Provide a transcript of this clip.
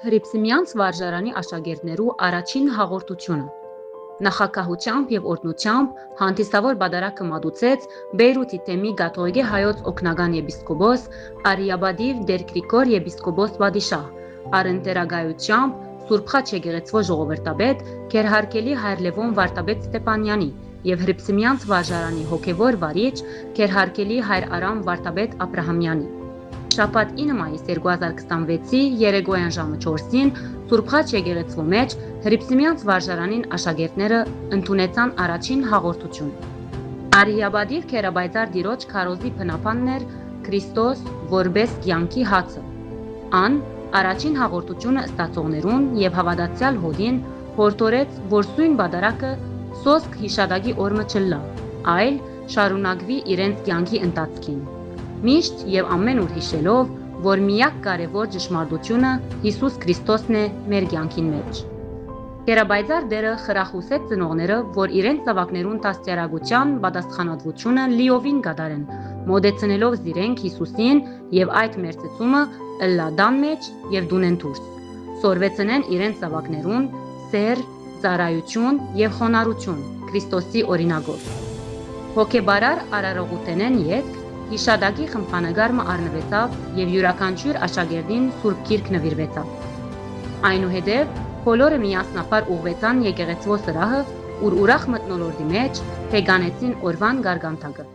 Հռիփսիմյանց վարժարանի աշակերտներու առաջին հաղորդությունը։ Նախակահությամբ եւ օրհնությամբ հանդիսավոր բադարակը մատուցեց Բեյրութի թեմի Գաթողիկե հայոց օգնական եպիսկոպոս Արիաբադիվ Դեր Գրիգոր եպիսկոպոս Վադիշահ, առընտերագայությամբ Սուրբ Խաչ եկեղեցվո ժողովրդապետ Գերհարկելի հայր Լևոն Վարդապետ Ստեփանյանի եւ Հռիփսիմյանց վարժարանի հոգեվոր վարիչ Գերհարկելի հայր Արամ Վարդապետ Աբրահամյանի։ Շաբաթ 9 մայիս 2026-ի երեկոյան ժամը 4-ին Սուրբ Խաչ եկեղեցվո մեջ Հռիփսիմյանց վարժարանին աշակերտները ընդունեցան առաջին հաղորդությունը։ Արիաբադիվ քերաբայծար դիրոջ քարոզի փնապաններ Քրիստոս որբես կյանքի հացը։ Ան առաջին հաղորդությունը ստացողներուն եւ հավատացյալ հոդին հորդորեց, որ սույն բադարակը սոսկ հիշադակի օրը չլա, այլ շարունակվի իրենց կյանքի ընթացքին։ Միշտ եւ ամեն օր հիշելով, որ միակ կարևոր ճշմարտությունը Հիսուս Քրիստոսն է մեր կյանքին մեջ։ Կերաբայծար դերը խրախուսեց ծնողները, որ իրենց զավակներուն դաստիարակության պատասխանատվությունը լիովին կատարեն, մոդեցնելով զիրենք Հիսուսին եւ այդ մերձեցումը ըլլադան մեջ եւ դունեն դուրս։ Սորվեցնեն իրենց զավակներուն սեր, ծառայություն եւ խոնարհություն Քրիստոսի օրինակով։ Հոգեբարար արարողութենեն յետք հիշադակի խմբանագարը առնվեցավ եւ յուրաքանչյուր աշակերտին Սուրբ Գիրք նվիրվեցավ։ Այնուհետև բոլորը միասնապար ուղղվեցան եկեղեցվո սրահը, ուր ուրախ մթնոլորտի մեջ հեգանեցին օրվան գարգանտակը։